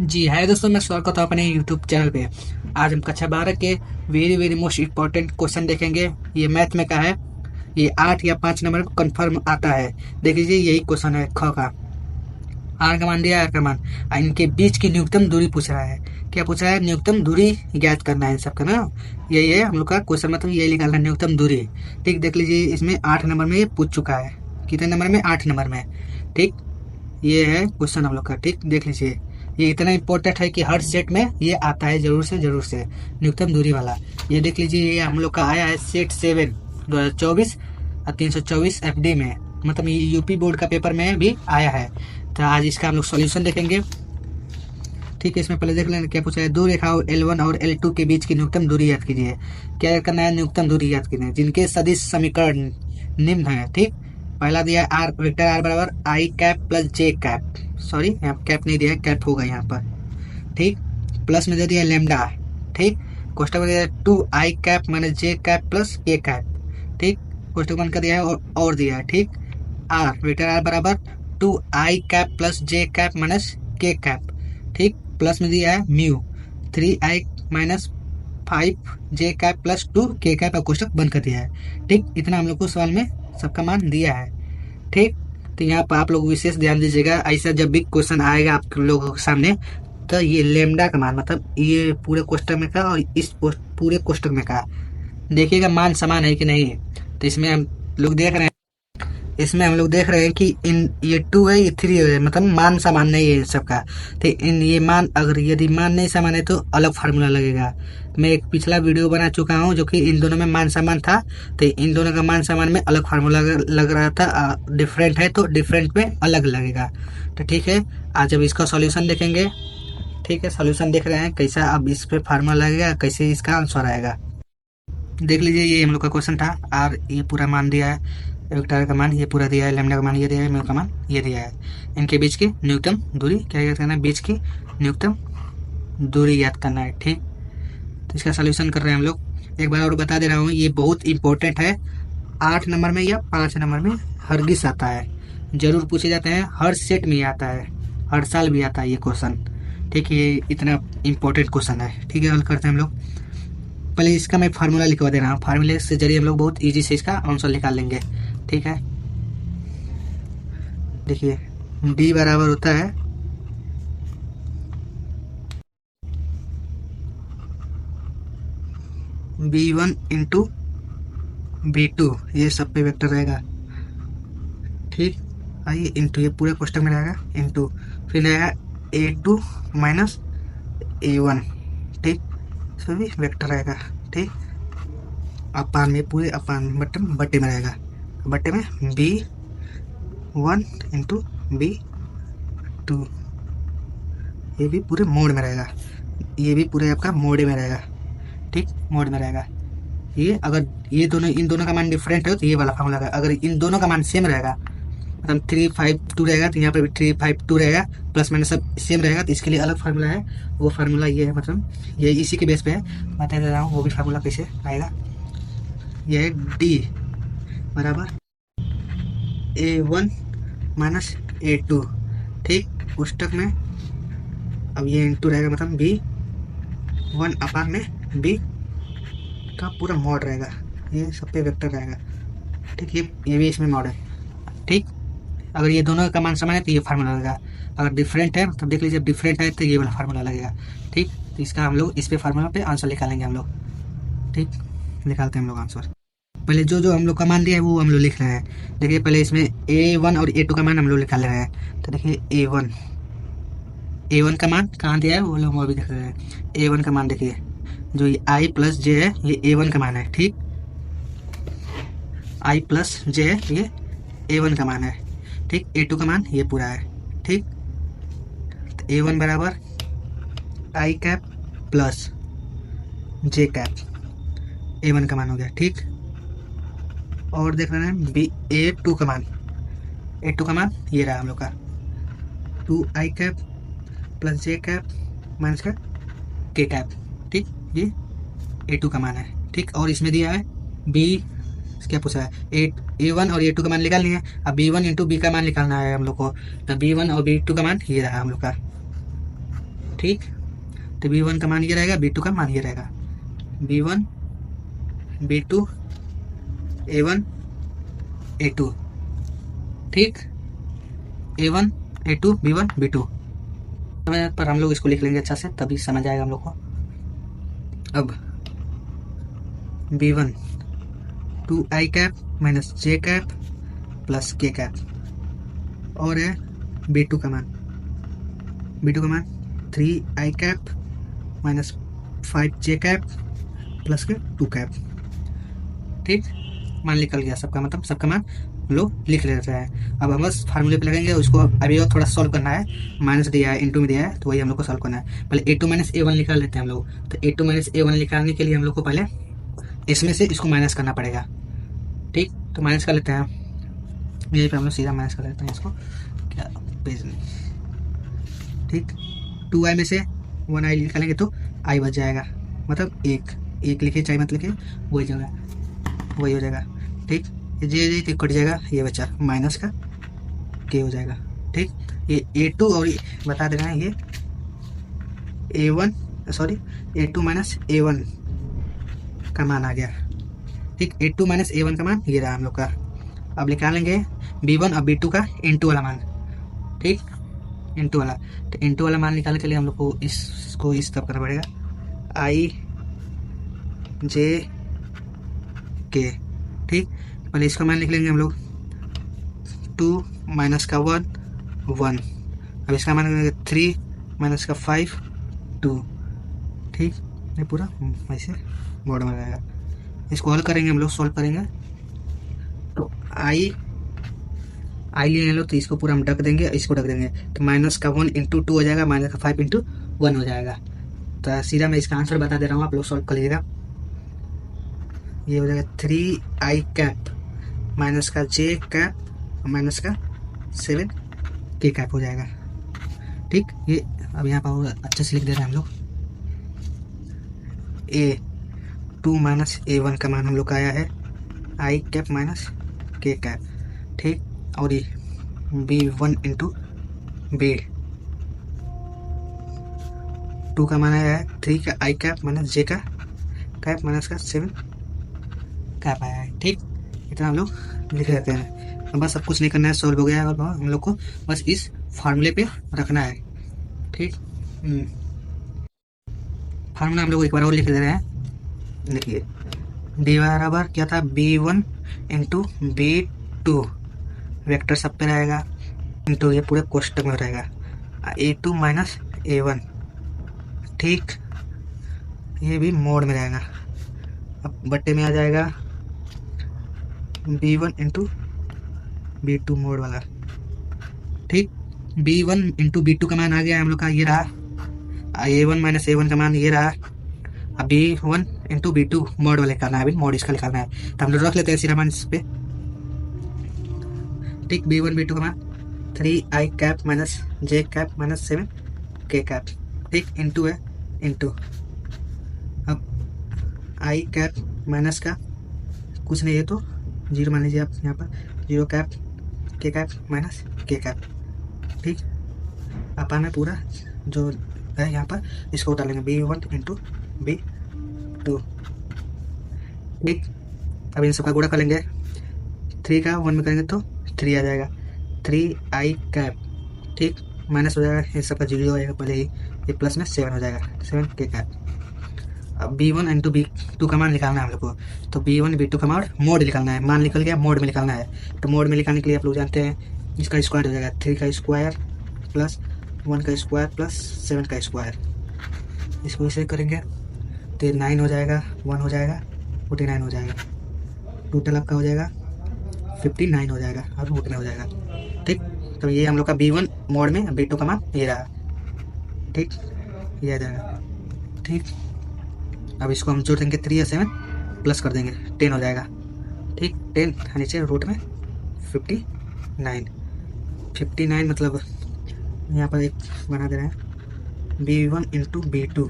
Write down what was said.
जी है दोस्तों, मैं स्वागत करता हूँ अपने यूट्यूब चैनल पे। आज हम कक्षा 12 के very very most important question देखेंगे। ये मैथ में का है। ये 8 या 5 नंबर में कंफर्म आता है। देख लीजिए, यही क्वेश्चन है। ख का आर का मान दिया, आर का मान, इनके बीच की न्यूनतम दूरी पूछ रहा है। क्या पूछ रहा है? न्यूनतम दूरी ज्ञात करना है इन सबका ना। यही है हम लोग का क्वेश्चन, मतलब यही निकालना है, न्यूनतम दूरी। ठीक, देख लीजिए, इसमें 8 नंबर में ये पूछ चुका है। कितने नंबर में? 8 नंबर में। ठीक, ये है क्वेश्चन हम लोग का। ठीक, देख लीजिए, ये इतना इंपॉर्टेंट है कि हर सेट में ये आता है जरूर से न्यूनतम दूरी वाला। ये देख लीजिए, ये हम लोग का आया है सेट 7 2024 और 324 FD में, मतलब ये यूपी बोर्ड का पेपर में भी आया है। तो आज इसका हम लोग सॉल्यूशन देखेंगे। ठीक है, इसमें पहले देख लेना क्या पूछा है। दो रेखाओं L1 और L2 के बीच की न्यूनतम दूरी याद कीजिए। क्या करना है? न्यूनतम दूरी याद कीजिए जिनके सदिश समीकरण निम्न है। ठीक, पहला दिया आर, वेक्टर आर बराबर आई कैप प्लस जे कैप। सॉरी, यहाँ कैप नहीं दिया है, कैप होगा यहाँ पर। ठीक, प्लस में दे दिया लेमडा। ठीक, कोष्टक में दिया 2 आई कैप माइनस जे कैप प्लस के कैप। ठीक, कोष्टक बंद कर दिया है और दिया है। ठीक, आर, वेक्टर आर बराबर 2 आई कैप प्लस जे कैप माइनस के कैप। ठीक, प्लस में दिया है म्यू 3 आई माइनस 5 जे कैप प्लस 2 के कैप, और कोष्टक बंद कर दिया है। ठीक, इतना हम लोग को सवाल में सबका मान दिया है। ठीक, तो यहाँ पर आप लोग विशेष ध्यान दीजिएगा, ऐसा जब भी क्वेश्चन आएगा आप लोगों के सामने, तो ये लेमडा का मान, मतलब ये पूरे कोष्टक में का और इस पूरे कोष्टक में का देखिएगा मान समान है कि नहीं। तो इसमें हम लोग देख रहे हैं, कि इन ये 2 है, ये 3 है, मतलब मान समान नहीं है इन सबका। तो इन ये मान, अगर यदि मान नहीं समान है तो अलग फार्मूला लगेगा। मैं एक पिछला वीडियो बना चुका हूँ जो कि इन दोनों में मान समान था, तो इन दोनों का मान समान में अलग फार्मूला लग रहा था। डिफरेंट है तो डिफरेंट में अलग लगेगा। तो ठीक है, आज अब इसका सॉल्यूशन देखेंगे। ठीक है, सॉल्यूशन देख रहे हैं कैसा अब इस पे फार्मूला लगेगा, कैसे इसका आंसर आएगा। देख लीजिए, ये हम लोग का क्वेश्चन था। आर ये पूरा मान दिया है, वेक्टर का मान ये पूरा दिया है, लैम्डा का मान ये दिया है, म्यू का मान ये दिया है। इनके बीच की न्यूनतम दूरी क्या याद करना है? बीच की न्यूनतम दूरी याद करना है। ठीक, तो इसका सॉल्यूशन कर रहे हैं हम लोग। एक बार और बता दे रहा हूँ, ये बहुत इंपॉर्टेंट है। 8 नंबर में या 5 नंबर में हरगिज आता है, जरूर पूछे जाते हैं, हर सेट में आता है, हर साल भी आता है ये क्वेश्चन। ठीक है, ये इतना इंपॉर्टेंट क्वेश्चन है। ठीक है, हल करते हैं हम लोग। पहले इसका मैं फार्मूला लिखवा दे रहा हूँ, फार्मूले से जरिए हम लोग बहुत इजी से इसका आंसर निकाल लेंगे। ठीक है, देखिए, डी बराबर होता है B1 इंटू B2, ये सब पे वेक्टर रहेगा। ठीक, आइए इंटू, ये पूरे कोष्टक में रहेगा, इंटू फिर रहेगा A2 माइनस A1। ठीक, इसमें भी वेक्टर रहेगा। ठीक, अपान में, पूरे अपान बट्टे में रहेगा, बट्टे में B1 इंटू B2। ये भी पूरे मोड में रहेगा, ये भी पूरे आपका मोड में रहेगा। ठीक, मोड में रहेगा। ये अगर ये दोनों, इन दोनों का मान डिफरेंट है तो ये वाला फार्मूला रहेगा। अगर इन दोनों का मान सेम रहेगा, मतलब 352 रहेगा, तो यहाँ पे भी 352 रहेगा, प्लस माइनस सब सेम रहेगा, तो इसके लिए अलग फार्मूला है। वो फार्मूला ये है, मतलब ये इसी के बेस पे है, बता दे रहा हूँ वो भी फार्मूला कैसे आएगा। ये है डी बराबर A1 माइनस A2। ठीक, पुस्तक में अब ये इंटू रहेगा, मतलब B1 अपान में B का पूरा मॉड रहेगा, ये सब पे वेक्टर रहेगा। ठीक, ये भी इसमें मॉड है। ठीक, अगर ये दोनों का मान समान है तो ये फार्मूला लगेगा, अगर डिफरेंट है तो देख लीजिए, डिफरेंट है तो ये वाला फार्मूला लगेगा। ठीक, तो इसका हम लोग इस पे फार्मूला पे आंसर निकालेंगे हम लोग। ठीक, निकालते हैं हम लोग आंसर। पहले जो जो हम लोग का मान दिया है वो हम लोग लिख रहे हैं। देखिए, पहले इसमें A1 और A2 का मान हम लोग निकाल रहे हैं। तो देखिए, A1 का मान कहाँ दिया है वो लोग अभी देख रहे हैं। A1 का मान देखिए, जो ये I प्लस जे है ये A1 का मान है। ठीक, I प्लस जे है ये A1 का मान है। ठीक, A2 का मान ये पूरा है। ठीक, तो A1 बराबर I cap plus J cap, A1 का मान हो गया। ठीक, और देख रहे हैं A2 का मान, A2 का मान ये रहा हम लोग का 2 आई कैप प्लस जे कैप माइनस का के कैप। ठीक, ये A2 का मान है। ठीक, और इसमें दिया है B, क्या पूछा है, A1 और A2 का मान निकाल लिया। अब B1 इंटू B का मान निकालना है हम लोग को, तो B1 और B2 का मान ये रहा हम लोग का। ठीक। तो B1 का मान ये रहेगा, B2 का मान ये रहेगा, B1 B2 A1 A2, ठीक, A1 A2 B1 B2 पर हम लोग इसको लिख लेंगे अच्छा से, तभी समझ आएगा हम लोग को। अब B1 2i cap minus j cap plus k cap, और है B2 का मान 3i cap minus 5j cap plus के 2 कैप, ठीक। मान निकल गया सबका, मतलब सबका मान हम लोग लिख लेते हैं। अब हम बस फार्मूले पे लगेंगे, उसको अभी और थोड़ा सॉल्व करना है। माइनस दिया है, इनटू में दिया है, तो वही हम लोग को सॉल्व करना है। पहले A2 माइनस A1 निकाल लेते हैं हम लोग। तो A2 माइनस A1 निकालने के लिए हम लोग को पहले इसमें से इसको माइनस करना पड़ेगा, ठीक। तो माइनस कर लेते हैं, यहीं पे हम लोग सीधा माइनस कर लेते हैं इसको, क्या पेज नहीं, ठीक। 2i में से 1i निकालेंगे तो i बच जाएगा, मतलब एक लिखे चाहे मत लिखे, वही हो जाएगा, ठीक। ये कट जाएगा, ये बचा माइनस का k हो जाएगा, ठीक। ये A2 और बता दे रहे हैं, ये A2 माइनस A1 का मान आ गया, ठीक। A2 माइनस A1 का मान ये रहा हम लोग का। अब निकालेंगे B1 और B2 का इंटू वाला मान, ठीक, इंटू वाला। तो इंटू वाला मान निकालने के लिए हम लोग को इसको इस तरफ करना पड़ेगा, I J K, ठीक। पहले इसका मान लिख लेंगे हम लोग, 2 माइनस का 1 1, अब इसका मान लिखेंगे 3 माइनस का 5 2, ठीक। ये पूरा ऐसे बोर्ड में रहेगा। इसको हल करेंगे हम लोग, सॉल्व करेंगे, तो आई ले लो, तो इसको पूरा हम ढक देंगे, इसको ढक देंगे, तो माइनस का 1 इंटू 2 हो जाएगा, माइनस का 5 इंटू 1 हो जाएगा। तो सीधा मैं इसका आंसर बता दे रहा हूँ, आप लोग सॉल्व कर लीजिएगा। ये हो जाएगा 3i कैप माइनस का j कैप माइनस का 7k कैप हो जाएगा, ठीक। ये अब यहाँ पर अच्छे से लिख दे रहे हैं हम लोग। A2 माइनस A1 का मान हम लोग का आया है i cap minus k cap, ठीक। और ये B1 इंटू B2 का मान आया है 3 का i कैप माइनस j का कैप माइनस का 7 कैप आया है, ठीक। इतना हम लोग लिख लेते हैं। अब बस सब कुछ नहीं करना है, सॉल्व हो गया है। और हम लोग को बस इस फार्मूले पे रखना है, ठीक। फार्मूला हम लोग एक बार और लिख दे रहे हैं, देखिए डी बराबर क्या था, B1 इंटू B2, वेक्टर सब पे रहेगा, इंटू ये पूरे कोष्टक में रहेगा, A2 माइनस A1, ठीक। ये भी मोड में रहेगा, अब बट्टे में आ जाएगा B1 इंटू B2 मोड वाला, ठीक। B1 इंटू B2 का मान आ गया हम लोग का, ये रहा। A1 माइनस A1 का मान ये रहा। अब B1 इंटू B2 मोड वाले करना है, अभी मोड इसका निकालना है, तो हम लोग रख लेते हैं सीधा मान इस पे, ठीक। B1 B2 का मान 3i cap minus j cap minus 7k cap, ठीक, इंटू है इंटू। अब i कैप माइनस का कुछ नहीं है तो 0 मान लीजिए आप, यहाँ पर 0 cap k cap minus k cap, ठीक। अपन में पूरा जो है यहाँ पर इसको डालेंगे B1 इंटू B2, ठीक। अब इन सबका गुणा कर लेंगे, 3 का 1 में करेंगे तो 3 आ जाएगा, 3i कैप, ठीक, माइनस हो जाएगा, ये सबका 0 हो जाएगा पहले ही, ये प्लस में 7 हो जाएगा, 7k कैप। अब B1 इंटू B2 का मान निकालना है हम लोग को, तो B1 B2 का मोड निकालना है, मान निकल गया, मोड में निकालना है। तो मोड में निकालने के लिए आप लोग जानते हैं, इसका स्क्वायर हो जाएगा, 3 का स्क्वायर प्लस 1 का स्क्वायर प्लस 7 का स्क्वायर, इसको इसे करेंगे तो 9 हो जाएगा, 1 हो जाएगा, 49 हो जाएगा, टोटल आपका हो जाएगा 59 हो जाएगा, और उतना हो जाएगा, ठीक। तो ये हम लोग का B1 मोड में B2 का मान ये रहा, ठीक, ये आ जाएगा, ठीक। अब इसको हम जोड़ देंगे, 3 या 7 प्लस कर देंगे, 10 हो जाएगा, ठीक। 10 नीचे रूट में 59 मतलब यहाँ पर एक बना दे रहे हैं, B1 इंटू B2